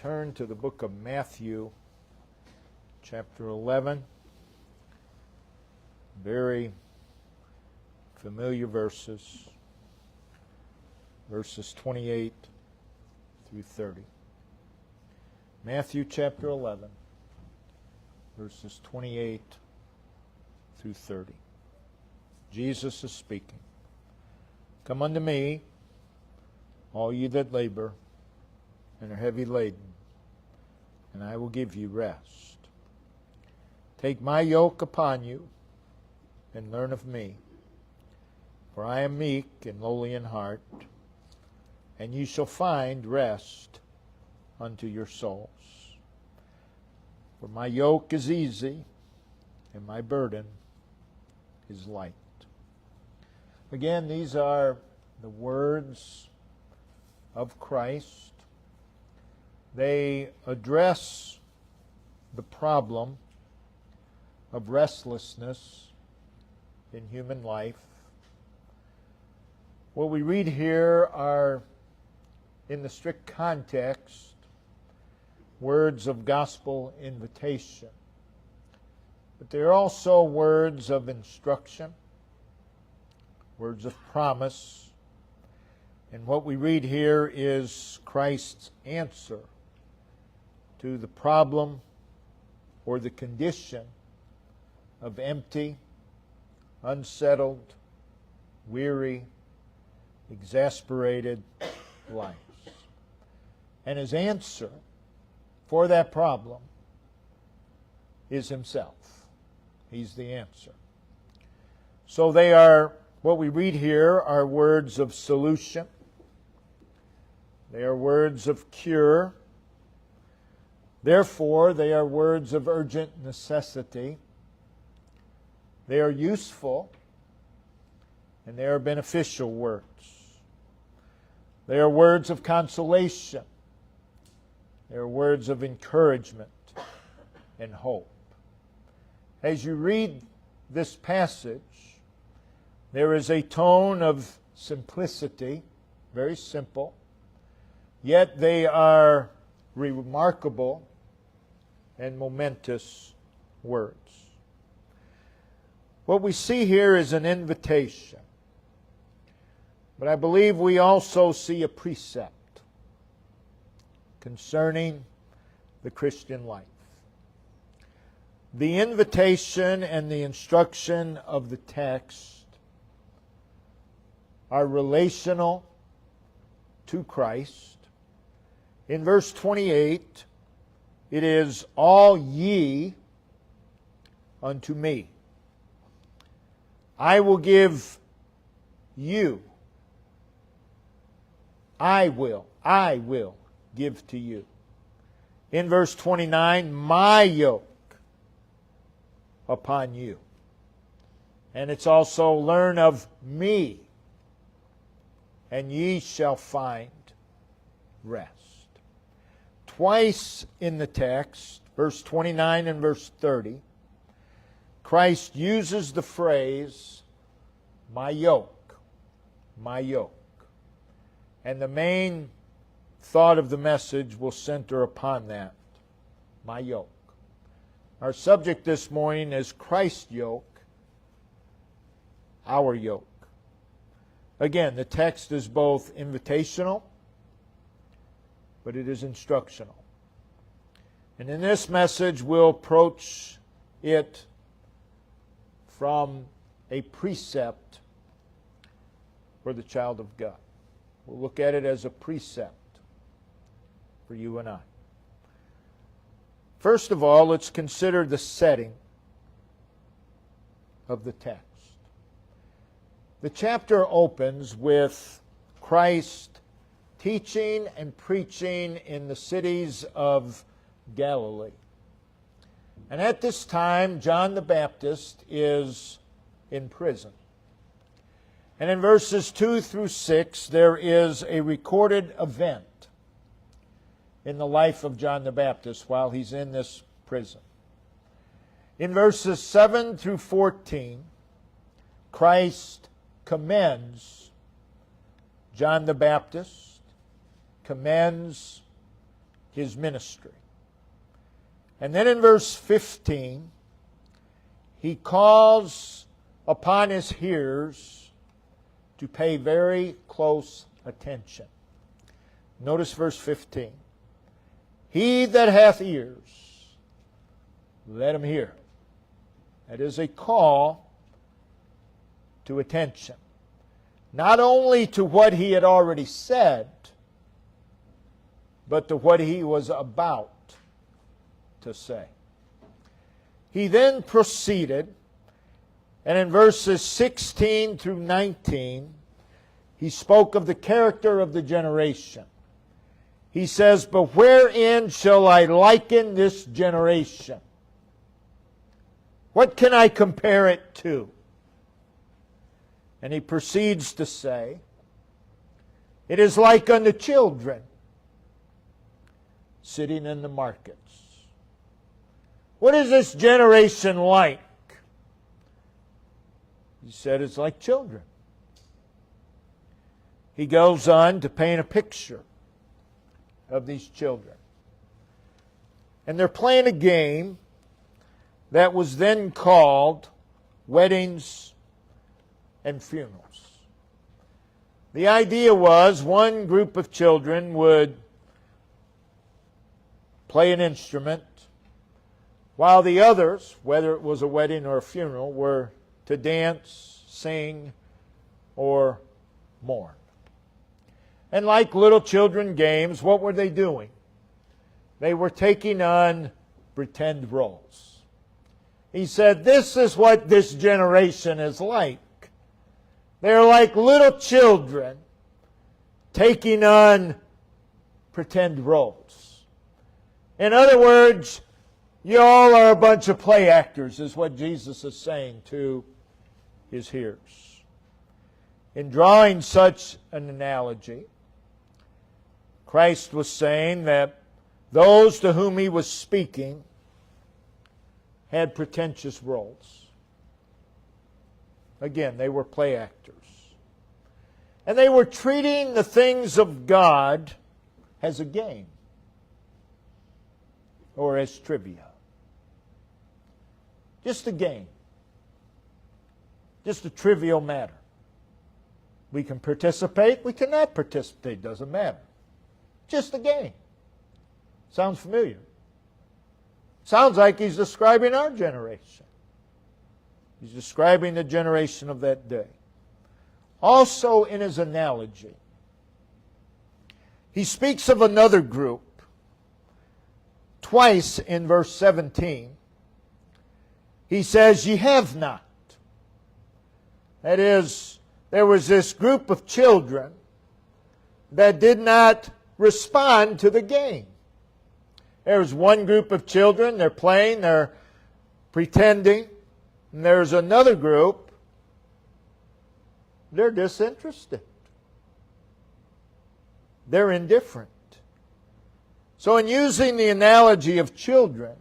turn to the book of Matthew, chapter 11. Very familiar verses, verses 28 through 30. Matthew chapter 11, verses 28 through 30. Jesus is speaking. Come unto me, all ye that labor and are heavy laden, and I will give you rest. Take my yoke upon you, and learn of me. For I am meek and lowly in heart, and you shall find rest unto your souls. For my yoke is easy, and my burden is light. Again, these are the words of Christ. They address the problem of restlessness in human life. What we read here are, in the strict context, words of gospel invitation. But they are also words of instruction, words of promise. And what we read here is Christ's answer to the problem or the condition of empty, unsettled, weary, exasperated lives. And his answer for that problem is himself. He's the answer. So what we read here are words of solution. They are words of cure. Therefore, they are words of urgent necessity. They are useful, and they are beneficial words. They are words of consolation. They are words of encouragement and hope. As you read this passage, there is a tone of simplicity, very simple, yet they are remarkable and momentous words. What we see here is an invitation, but I believe we also see a precept concerning the Christian life. The invitation and the instruction of the text are relational to Christ. In verse 28, it is, all ye unto me. I will give you. I will give to you. In verse 29, my yoke upon you. And it's also, learn of me, and ye shall find rest. Twice in the text, verse 29 and verse 30, Christ uses the phrase, my yoke, my yoke. And the main thought of the message will center upon that, my yoke. Our subject this morning is Christ's yoke, our yoke. Again, the text is both invitational, but it is instructional. And in this message, we'll approach it from a precept for the child of God. We'll look at it as a precept for you and I. First of all, let's consider the setting of the text. The chapter opens with Christ teaching and preaching in the cities of Galilee. And at this time, John the Baptist is in prison. And in verses 2 through 6, there is a recorded event in the life of John the Baptist while he's in this prison. In verses 7 through 14, Christ commends John the Baptist, commends His ministry. And then in verse 15, He calls upon His hearers to pay very close attention. Notice verse 15. He that hath ears, let him hear. That is a call to attention. Not only to what He had already said, but to what He was about to say. He then proceeded, and in verses 16 through 19, He spoke of the character of the generation. He says, "But wherein shall I liken this generation? What can I compare it to?" And He proceeds to say, "It is like unto children sitting in the markets." What is this generation like? He said it's like children. He goes on to paint a picture of these children. And they're playing a game that was then called weddings and funerals. The idea was one group of children would play an instrument, while the others, whether it was a wedding or a funeral, were to dance, sing, or mourn. And like little children games, what were they doing? They were taking on pretend roles. He said, this is what this generation is like. They're like little children taking on pretend roles. In other words, you all are a bunch of play actors, is what Jesus is saying to His hearers. In drawing such an analogy, Christ was saying that those to whom He was speaking had pretentious roles. Again, they were play actors. And they were treating the things of God as a game or as trivia. Just a game. Just a trivial matter. We can participate, we cannot participate, doesn't matter. Just a game. Sounds familiar. Sounds like He's describing our generation. He's describing the generation of that day. Also in His analogy, He speaks of another group. Twice in verse 17, He says, "Ye have not." That is, there was this group of children that did not respond to the game. There's one group of children, they're playing, they're pretending. And there's another group, they're disinterested. They're indifferent. So in using the analogy of children,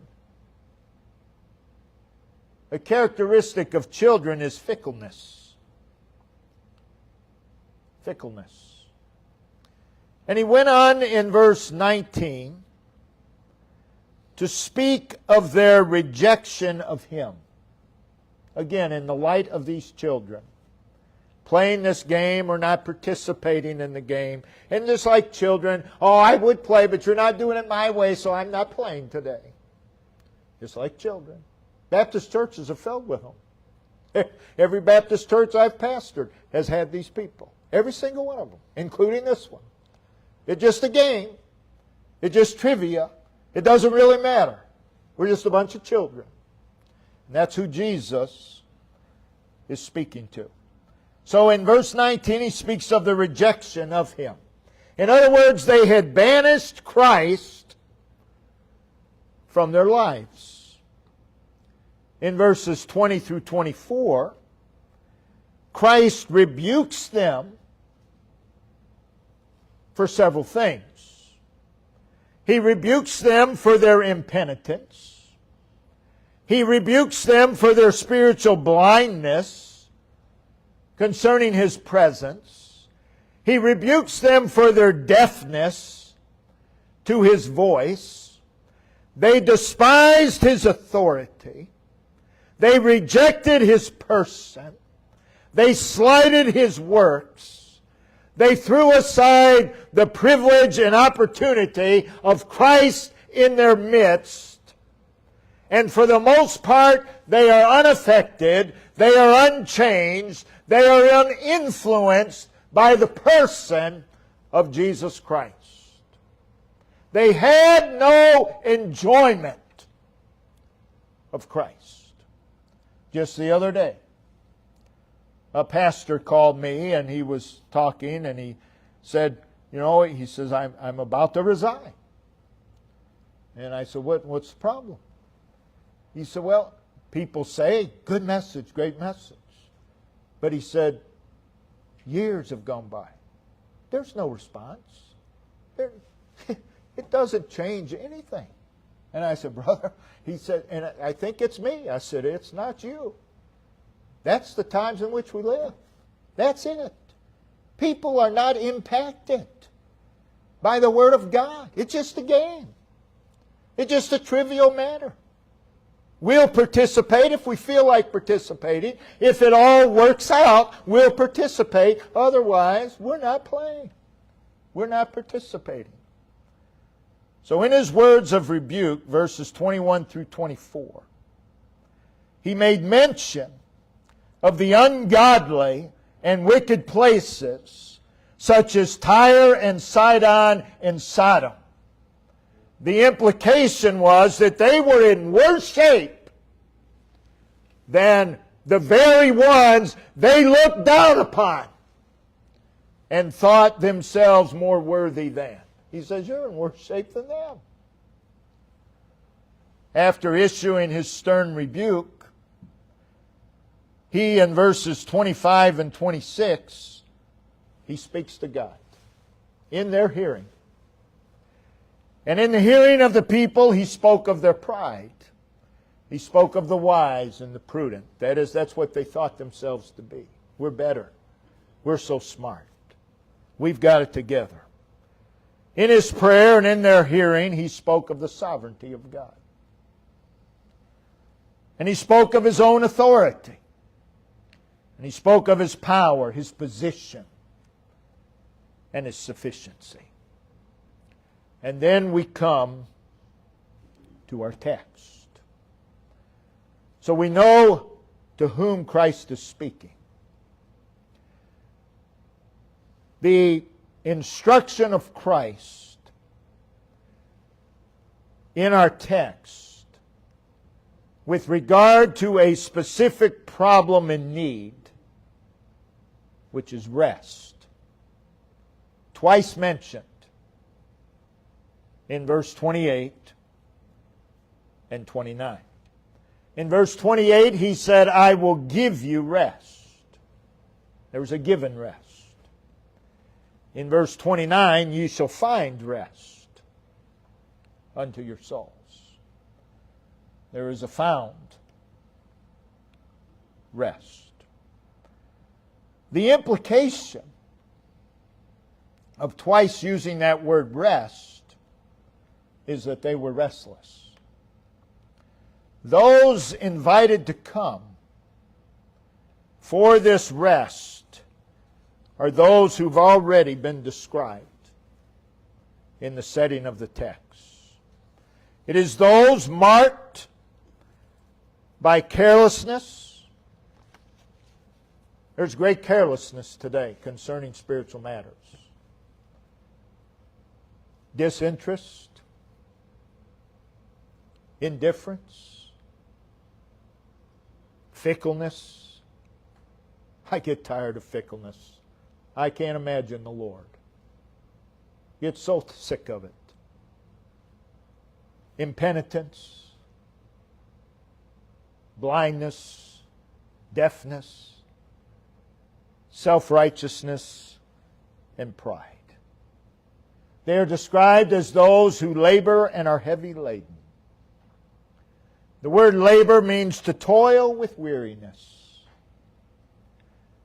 a characteristic of children is fickleness. Fickleness. And he went on in verse 19 to speak of their rejection of Him. Again, in the light of these children, playing this game or not participating in the game. And just like children, oh, I would play, but you're not doing it my way, so I'm not playing today. Just like children. Baptist churches are filled with them. Every Baptist church I've pastored has had these people. Every single one of them, including this one. It's just a game. It's just trivia. It doesn't really matter. We're just a bunch of children. And that's who Jesus is speaking to. So in verse 19, he speaks of the rejection of Him. In other words, they had banished Christ from their lives. In verses 20 through 24, Christ rebukes them for several things. He rebukes them for their impenitence. He rebukes them for their spiritual blindness concerning His presence. He rebukes them for their deafness to His voice. They despised His authority. They rejected His person. They slighted His works. They threw aside the privilege and opportunity of Christ in their midst. And for the most part, they are unaffected. They are unchanged. They are uninfluenced by the person of Jesus Christ. They had no enjoyment of Christ. Just the other day, a pastor called me and he was talking and he said, he says, I'm about to resign. And I said, what's the problem? He said, well, people say, good message, great message. But he said, years have gone by. There's no response. It doesn't change anything. And I said, brother, he said, and I think it's me. I said, it's not you. That's the times in which we live. That's it. People are not impacted by the Word of God. It's just a game. It's just a trivial matter. We'll participate if we feel like participating. If it all works out, we'll participate. Otherwise, we're not playing. We're not participating. So in his words of rebuke, verses 21 through 24, he made mention of the ungodly and wicked places, such as Tyre and Sidon and Sodom. The implication was that they were in worse shape than the very ones they looked down upon and thought themselves more worthy than. He says, you're in worse shape than them. After issuing his stern rebuke, he, in verses 25 and 26, he speaks to God in their hearing. And in the hearing of the people, he spoke of their pride. He spoke of the wise and the prudent. That is, that's what they thought themselves to be. We're better. We're so smart. We've got it together. In his prayer and in their hearing, he spoke of the sovereignty of God. And he spoke of his own authority. And he spoke of his power, his position, and his sufficiency. And then we come to our text. So we know to whom Christ is speaking. The instruction of Christ in our text with regard to a specific problem and need, which is rest, twice mentioned in verse 28 and 29. In verse 28, he said, I will give you rest. There was a given rest. In verse 29, you shall find rest unto your souls. There is a found rest. The implication of twice using that word rest is that they were restless. Those invited to come for this rest are those who've already been described in the setting of the text. It is those marked by carelessness. There's great carelessness today concerning spiritual matters. Disinterest, indifference, fickleness. I get tired of fickleness. I can't imagine the Lord. Get so sick of it. Impenitence, blindness, deafness, self-righteousness, and pride. They are described as those who labor and are heavy laden. The word labor means to toil with weariness.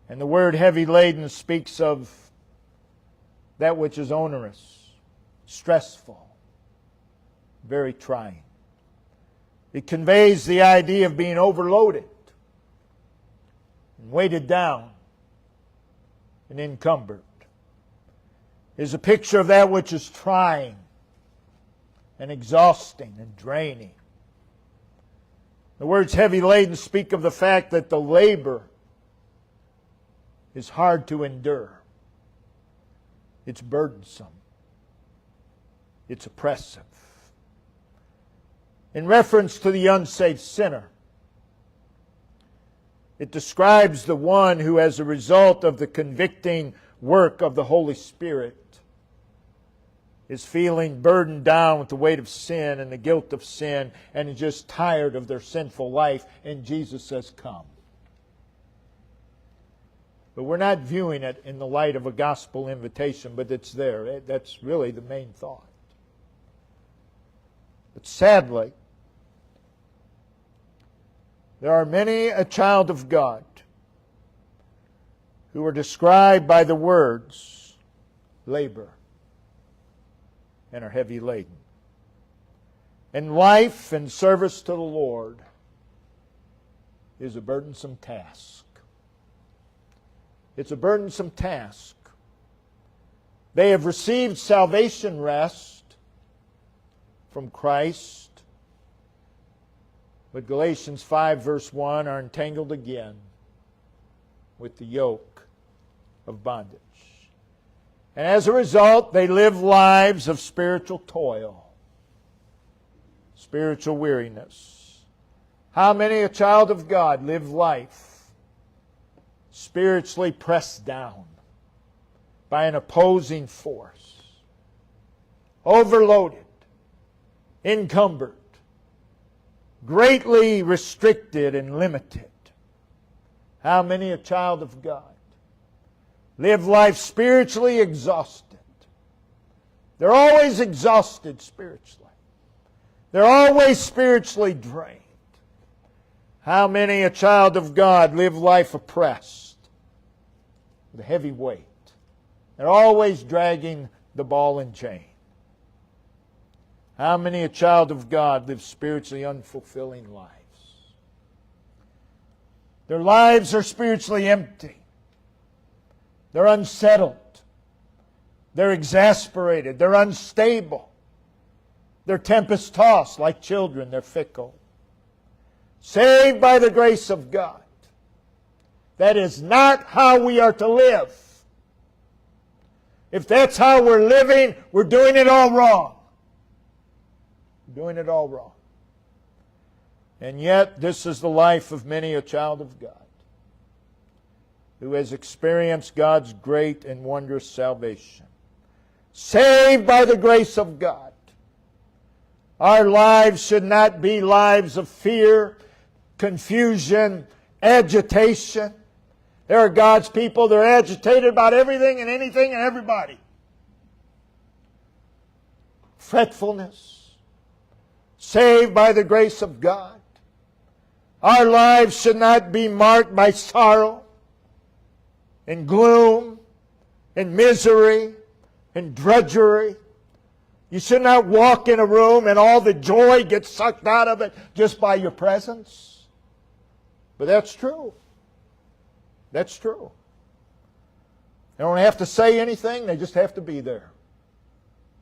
And the word heavy laden speaks of that which is onerous, stressful, very trying. It conveys the idea of being overloaded, and weighted down, and encumbered. It is a picture of that which is trying and exhausting and draining. The words heavy laden speak of the fact that the labor is hard to endure. It's burdensome. It's oppressive. In reference to the unsaved sinner, it describes the one who, as a result of the convicting work of the Holy Spirit, is feeling burdened down with the weight of sin and the guilt of sin and is just tired of their sinful life. And Jesus says, come. But we're not viewing it in the light of a gospel invitation, but it's there. That's really the main thought. But sadly, there are many a child of God who are described by the words labor and are heavy laden. And life and service to the Lord is a burdensome task. It's a burdensome task. They have received salvation rest from Christ, but Galatians 5 verse 1 are entangled again with the yoke of bondage. And as a result, they live lives of spiritual toil, spiritual weariness. How many a child of God live life spiritually pressed down by an opposing force, overloaded, encumbered, greatly restricted and limited? How many a child of God live life spiritually exhausted? They're always exhausted spiritually. They're always spiritually drained. How many a child of God live life oppressed with a heavy weight? They're always dragging the ball and chain. How many a child of God lives spiritually unfulfilling lives? Their lives are spiritually empty. They're unsettled. They're exasperated. They're unstable. They're tempest-tossed like children. They're fickle. Saved by the grace of God. That is not how we are to live. If that's how we're living, we're doing it all wrong. We're doing it all wrong. And yet, this is the life of many a child of God who has experienced God's great and wondrous salvation. Saved by the grace of God. Our lives should not be lives of fear, confusion, agitation. There are God's people, they're agitated about everything and anything and everybody. Fretfulness. Saved by the grace of God. Our lives should not be marked by sorrow and gloom and misery and drudgery. You should not walk in a room and all the joy gets sucked out of it just by your presence. But that's true. That's true. They don't have to say anything. They just have to be there.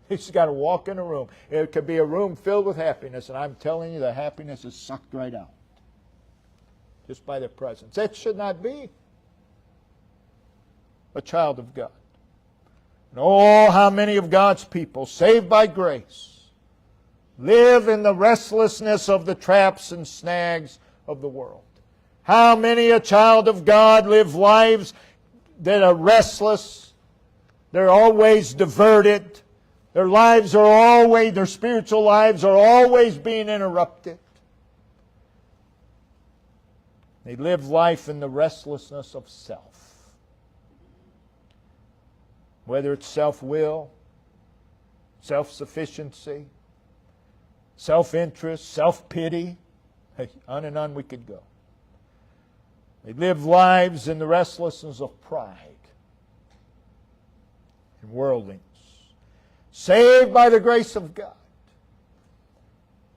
You just got to walk in a room. It could be a room filled with happiness, and I'm telling you the happiness is sucked right out just by their presence. That should not be a child of God. And oh, how many of God's people, saved by grace, live in the restlessness of the traps and snags of the world. How many a child of God live lives that are restless, they're always diverted, their spiritual lives are always being interrupted. They live life in the restlessness of self. Whether it's self-will, self-sufficiency, self-interest, self-pity, on and on we could go. They live lives in the restlessness of pride and worldliness. Saved by the grace of God.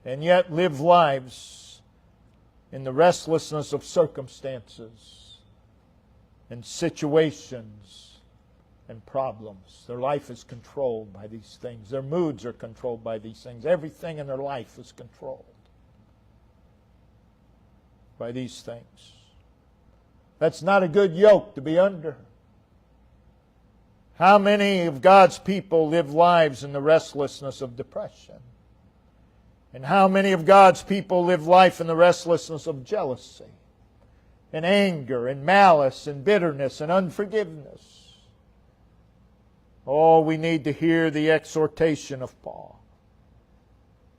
and yet live lives in the restlessness of circumstances and situations and problems. Their life is controlled by these things. Their moods are controlled by these things. Everything in their life is controlled by these things. That's not a good yoke to be under. How many of God's people live lives in the restlessness of depression? And how many of God's people live life in the restlessness of jealousy and anger and malice and bitterness and unforgiveness? Oh, we need to hear the exhortation of Paul.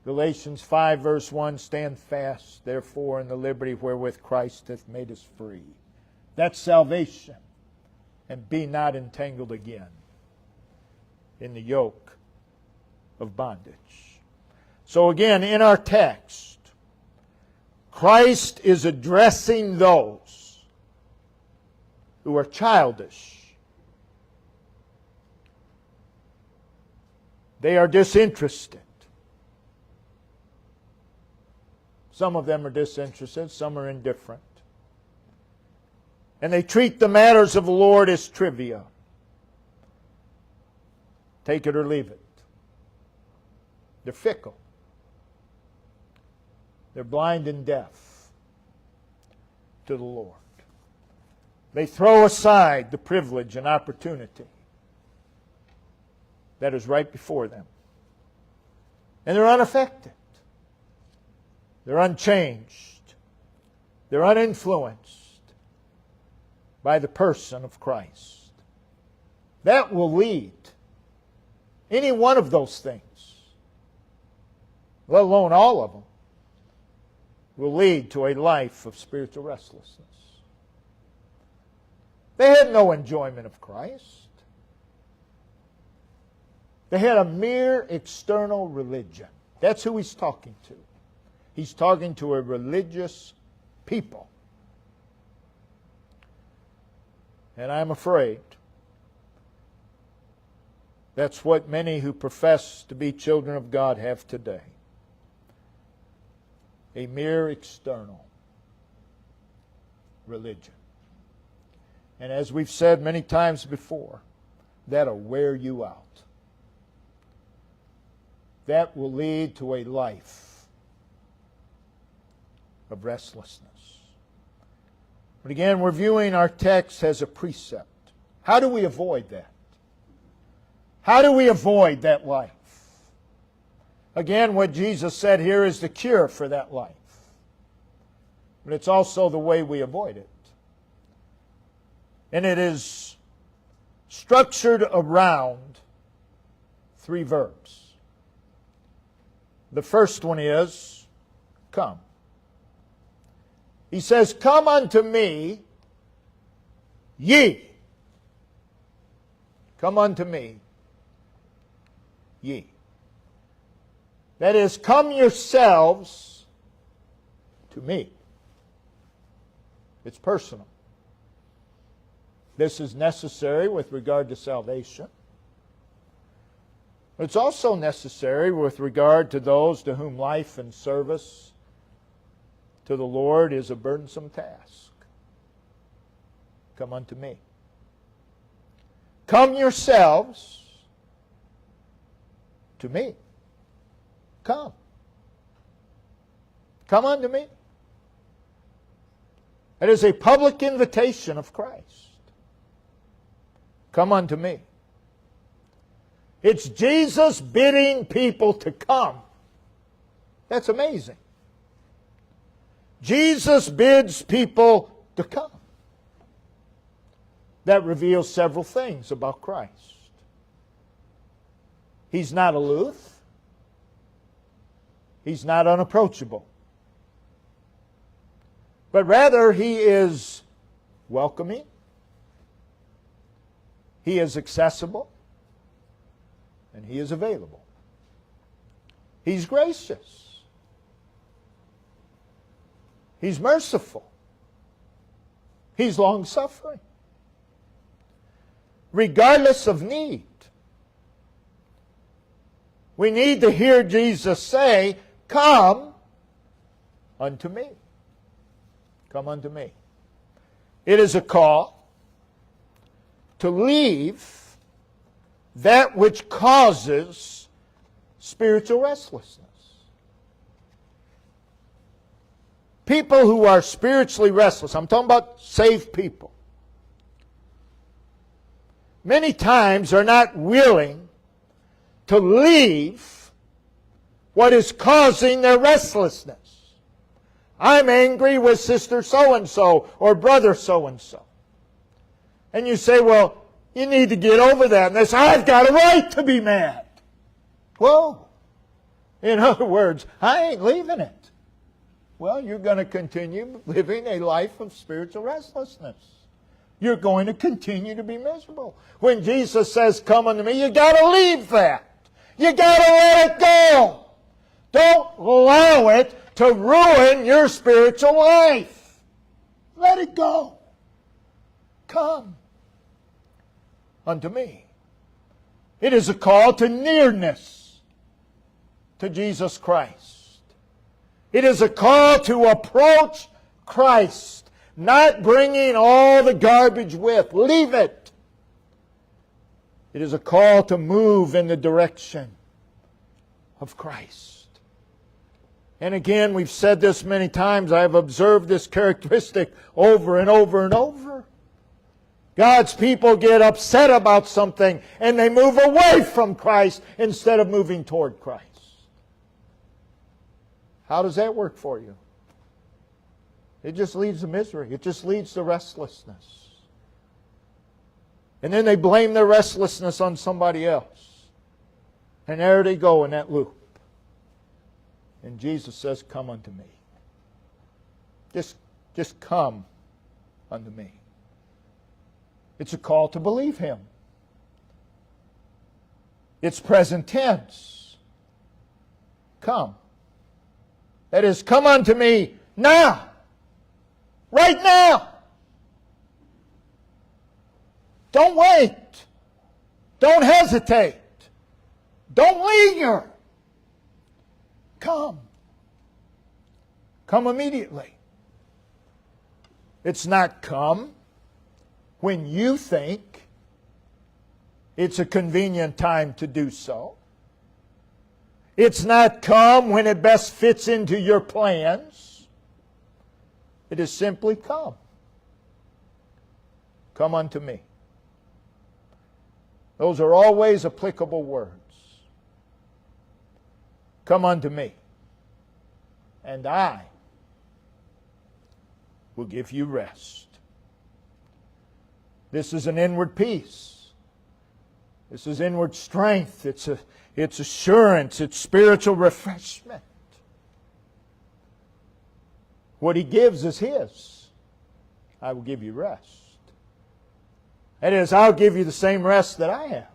Galatians 5 verse 1, stand fast, therefore, in the liberty wherewith Christ hath made us free. That's salvation. And be not entangled again in the yoke of bondage. So again, in our text, Christ is addressing those who are childish. They are disinterested. Some of them are disinterested, some are indifferent. And they treat the matters of the Lord as trivia. Take it or leave it. They're fickle. They're blind and deaf to the Lord. They throw aside the privilege and opportunity that is right before them. And they're unaffected. They're unchanged. They're uninfluenced by the person of Christ. That will lead, any one of those things, let alone all of them, will lead to a life of spiritual restlessness. They had no enjoyment of Christ. They had a mere external religion. That's who he's talking to. He's talking to a religious people. And I'm afraid that's what many who profess to be children of God have today. A mere external religion. And as we've said many times before, that'll wear you out. That will lead to a life of restlessness. But again, we're viewing our text as a precept. How do we avoid that? How do we avoid that life? Again, what Jesus said here is the cure for that life. But it's also the way we avoid it. And it is structured around 3 verbs. The first one is, come. He says, come unto me, ye. Come unto me, ye. That is, come yourselves to me. It's personal. This is necessary with regard to salvation. But it's also necessary with regard to those to whom life and service to the Lord is a burdensome task. Come unto me. Come yourselves to me. Come. Come unto me. It is a public invitation of Christ. Come unto me. It's Jesus bidding people to come. That's amazing. Jesus bids people to come. That reveals several things about Christ. He's not aloof. He's not unapproachable. But rather, He is welcoming. He is accessible. And He is available. He's gracious. He's merciful. He's long-suffering. Regardless of need. We need to hear Jesus say, Come unto me. Come unto me. It is a call to leave that which causes spiritual restlessness. People who are spiritually restless, I'm talking about saved people, many times are not willing to leave what is causing their restlessness. I'm angry with sister so-and-so or brother so-and-so. And you say, well, you need to get over that. And they say, I've got a right to be mad. Whoa. In other words, I ain't leaving it. Well, you're going to continue living a life of spiritual restlessness. You're going to continue to be miserable. When Jesus says, come unto me, you got to leave that. You got to let it go. Don't allow it to ruin your spiritual life. Let it go. Come unto me. It is a call to nearness to Jesus Christ. It is a call to approach Christ, not bringing all the garbage with. Leave it. It is a call to move in the direction of Christ. And again, we've said this many times. I've observed this characteristic over and over and over. God's people get upset about something and they move away from Christ instead of moving toward Christ. How does that work for you? It just leads to misery. It just leads to restlessness. And then they blame their restlessness on somebody else. And there they go in that loop. And Jesus says, come unto me. Just come unto me. It's a call to believe Him. It's present tense. Come. That is, come unto me now. Right now. Don't wait. Don't hesitate. Don't linger. Come. Come immediately. It's not come when you think it's a convenient time to do so. It's not come when it best fits into your plans. It is simply come. Come unto me. Those are always applicable words. Come unto me, and I will give you rest. This is an inward peace. This is inward strength. It's assurance. It's spiritual refreshment. What He gives is His. I will give you rest. That is, I'll give you the same rest that I have.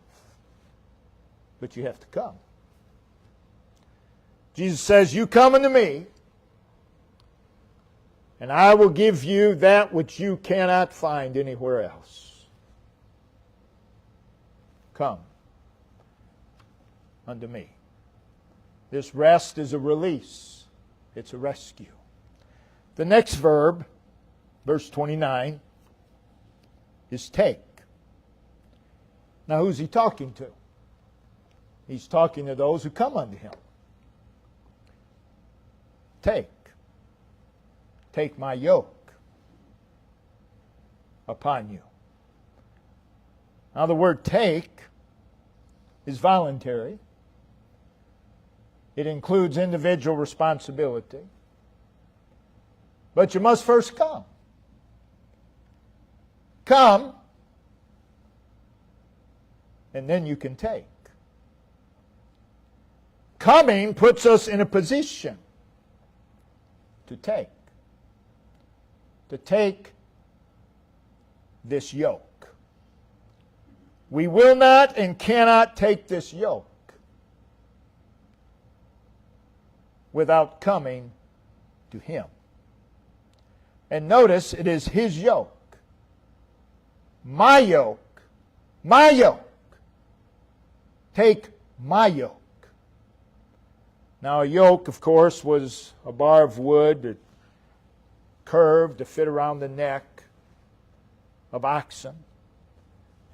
But you have to come. Jesus says, you come unto me, and I will give you that which you cannot find anywhere else. Come unto me. This rest is a release. It's a rescue. The next verb, verse 29, is take. Now who's He talking to? He's talking to those who come unto Him. Take. Take my yoke upon you. Now the word take is voluntary. It includes individual responsibility. But you must first come. Come, and then you can take. Coming puts us in a position to take. To take this yoke. We will not and cannot take this yoke without coming to Him. And notice, it is His yoke. My yoke. My yoke. Take my yoke. Now a yoke, of course, was a bar of wood that curved to fit around the neck of oxen.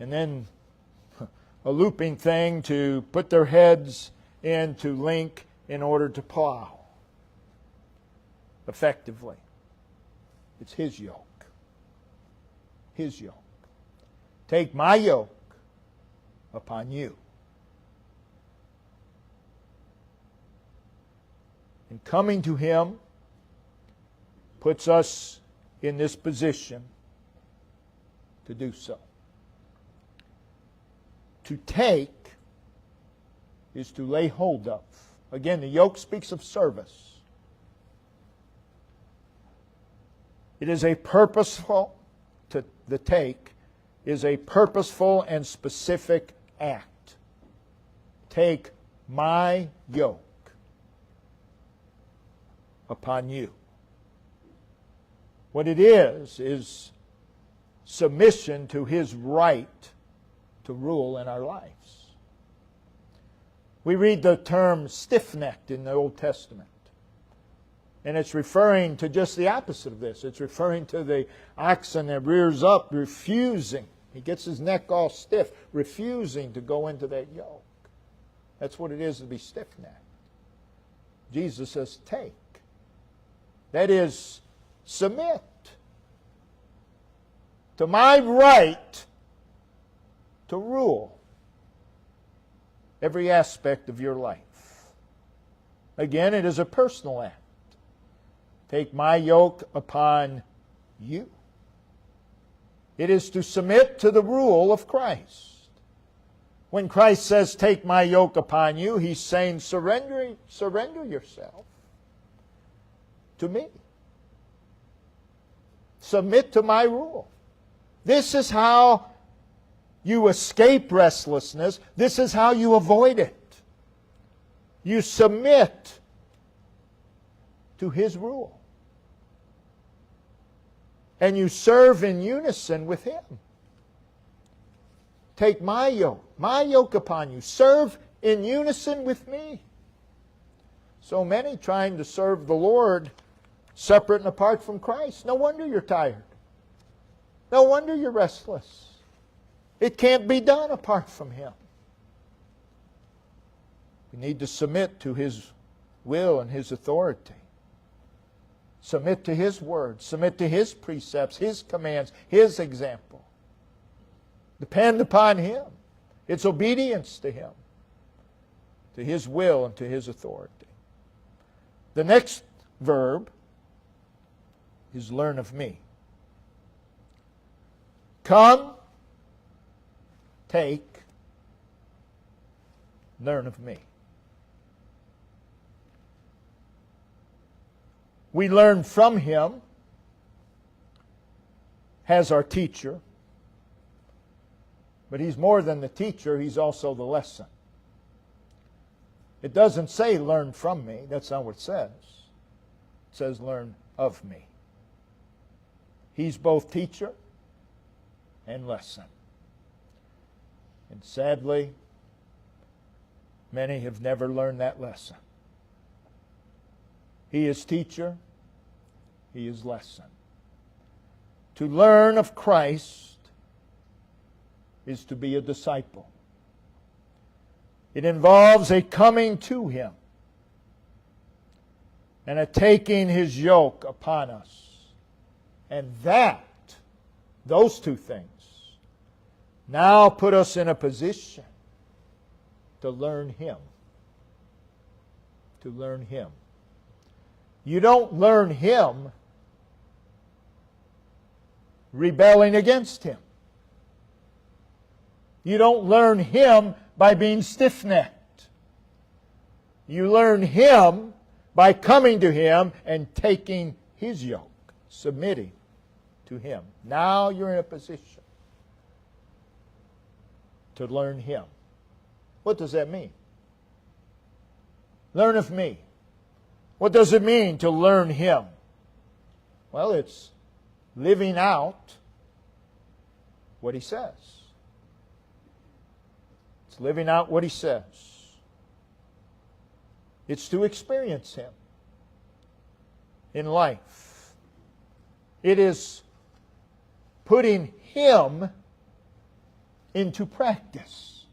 And then a looping thing to put their heads in to link in order to plow effectively. It's His yoke. His yoke. Take my yoke upon you. And coming to Him puts us in this position to do so. To take is to lay hold of. Again, the yoke speaks of service. It is a purposeful, the take is a purposeful and specific act. Take my yoke upon you. What it is submission to His right to rule in our lives. We read the term stiff-necked in the Old Testament. And it's referring to just the opposite of this. It's referring to the oxen that rears up, refusing. He gets his neck all stiff, refusing to go into that yoke. That's what it is to be stiff-necked. Jesus says, take. That is, submit to my right to rule every aspect of your life. Again, it is a personal act. Take my yoke upon you. It is to submit to the rule of Christ. When Christ says, take my yoke upon you, He's saying, surrender yourself to me. Submit to my rule. This is how you escape restlessness. This is how you avoid it. You submit to His rule. And you serve in unison with Him. Take my yoke upon you. Serve in unison with me. So many trying to serve the Lord separate and apart from Christ. No wonder you're tired. No wonder you're restless. It can't be done apart from Him. We need to submit to His will and His authority. Submit to His word. Submit to His precepts, His commands, His example. Depend upon Him. It's obedience to Him, to His will and to His authority. The next verb is learn of me. Come, take, learn of me. We learn from Him as our teacher. But He's more than the teacher, He's also the lesson. It doesn't say learn from me. That's not what it says. It says learn of me. He's both teacher and lesson. And sadly, many have never learned that lesson. He is teacher. He is lesson. To learn of Christ is to be a disciple. It involves a coming to Him and a taking His yoke upon us. And those two things, now put us in a position to learn Him. To learn Him. You don't learn Him rebelling against Him. You don't learn Him by being stiff-necked. You learn Him by coming to Him and taking His yoke, submitting to Him. Now you're in a position to learn Him. What does that mean? Learn of me. What does it mean to learn Him? Well, it's living out what He says. It's living out what He says. It's to experience Him in life. It is putting Him into practice.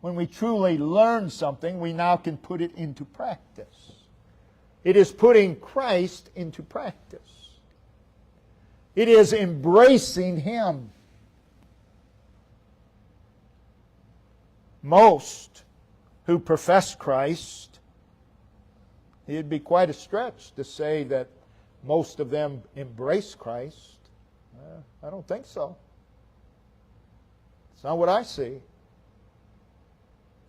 When we truly learn something, we now can put it into practice. It is putting Christ into practice. It is embracing Him. Most who profess Christ, it'd be quite a stretch to say that most of them embrace Christ. I don't think so. It's not what I see.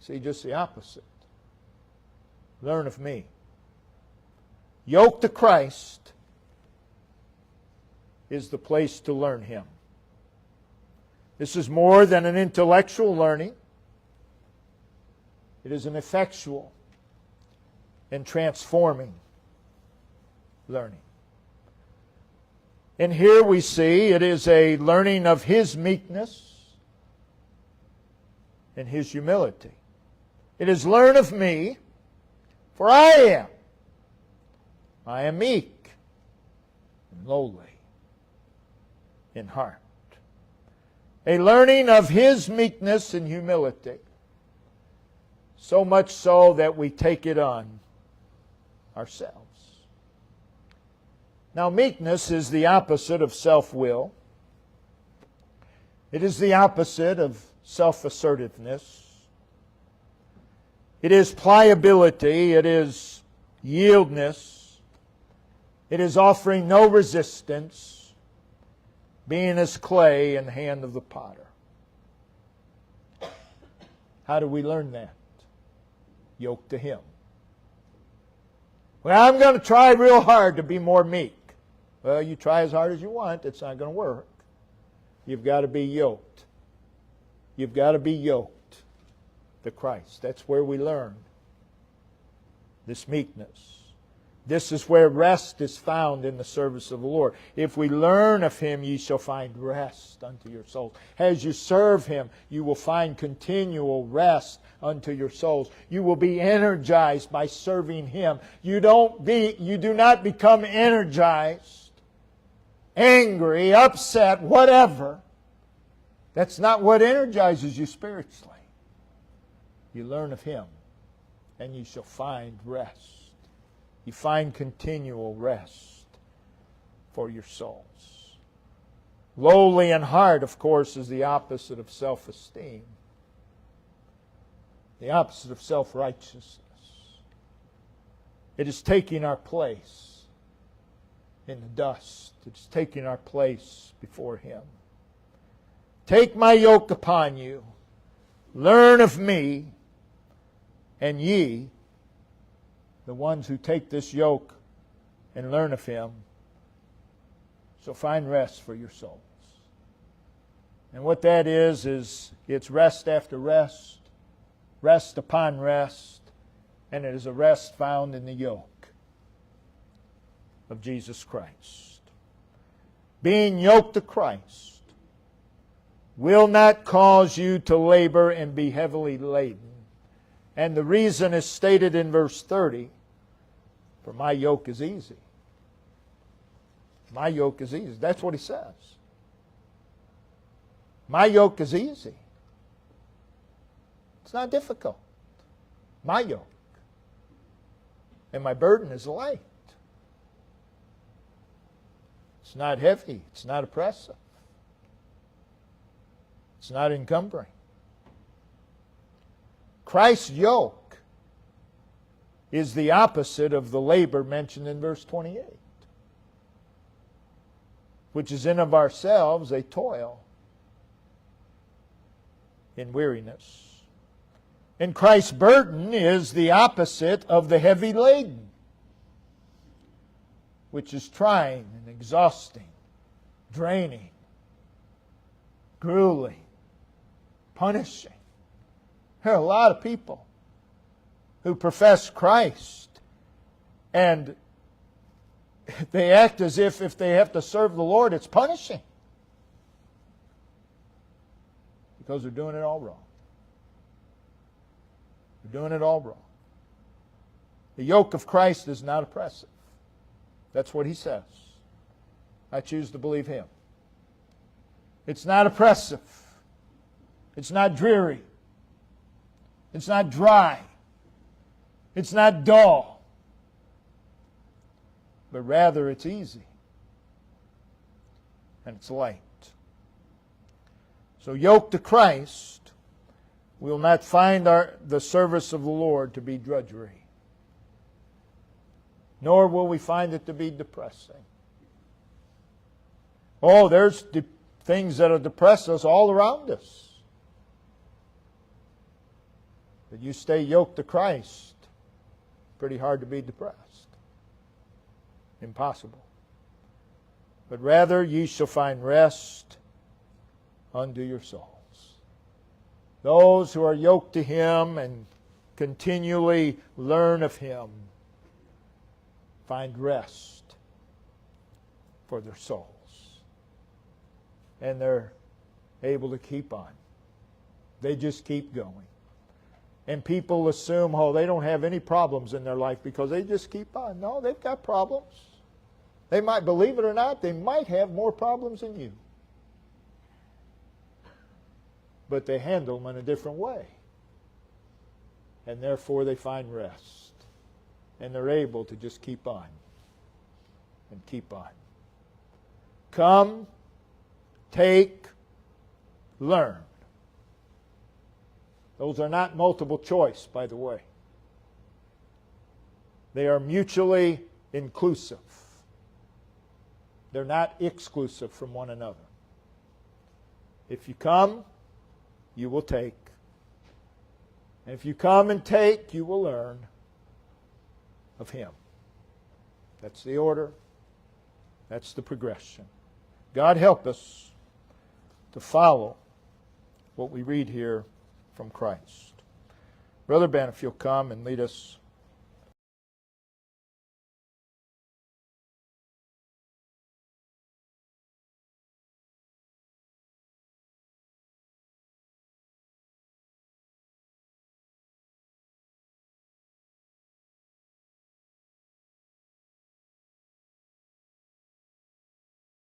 See just the opposite. Learn of me. Yoke to Christ is the place to learn Him. This is more than an intellectual learning. It is an effectual and transforming learning. And here we see it is a learning of His meekness and His humility. It is learn of me, for I am meek and lowly in heart. A learning of His meekness and humility, so much so that we take it on ourselves. Now, meekness is the opposite of self-will. It is the opposite of self-assertiveness. It is pliability. It is yieldness. It is offering no resistance, being as clay in the hand of the potter. How do we learn that? Yoke to Him. Well, I'm going to try real hard to be more meek. Well, you try as hard as you want. It's not going to work. You've got to be yoked. You've got to be yoked to Christ. That's where we learn this meekness. This is where rest is found in the service of the Lord. If we learn of Him, ye shall find rest unto your souls. As you serve Him, you will find continual rest unto your souls. You will be energized by serving Him. You do not become energized, angry, upset, whatever. That's not what energizes you spiritually. You learn of Him, and you shall find rest. You find continual rest for your souls. Lowly in heart, of course, is the opposite of self-esteem. The opposite of self-righteousness. It is taking our place in the dust. It is taking our place before Him. Take my yoke upon you. Learn of me, and ye, the ones who take this yoke and learn of Him, shall find rest for your souls. And what that is it's rest after rest, rest upon rest, and it is a rest found in the yoke of Jesus Christ. Being yoked to Christ will not cause you to labor and be heavily laden. And the reason is stated in verse 30, for my yoke is easy. My yoke is easy. That's what He says. My yoke is easy. It's not difficult. My yoke. And my burden is light. It's not heavy. It's not oppressive. It's not encumbering. Christ's yoke is the opposite of the labor mentioned in verse 28, which is in of ourselves a toil in weariness. And Christ's burden is the opposite of the heavy laden, which is trying and exhausting, draining, grueling, punishing. There are a lot of people who profess Christ and they act as if they have to serve the Lord, it's punishing. Because they're doing it all wrong. They're doing it all wrong. The yoke of Christ is not oppressive. That's what he says. I choose to believe him. It's not oppressive. It's not dreary. It's not dry. It's not dull. But rather it's easy. And it's light. So yoked to Christ, we will not find the service of the Lord to be drudgery. Nor will we find it to be depressing. Oh, there's things that will depress us all around us. But you stay yoked to Christ, pretty hard to be depressed. Impossible. But rather ye shall find rest unto your souls. Those who are yoked to him and continually learn of him find rest for their souls. And they're able to keep on. They just keep going. And people assume, oh, they don't have any problems in their life because they just keep on. No, they've got problems. They might, believe it or not, they might have more problems than you. But they handle them in a different way. And therefore they find rest. And they're able to just keep on. And keep on. Come, take, learn. Those are not multiple choice, by the way. They are mutually inclusive. They're not exclusive from one another. If you come, you will take. And if you come and take, you will learn of him. That's the order. That's the progression. God help us to follow what we read here from Christ. Brother Ben, if you'll come and lead us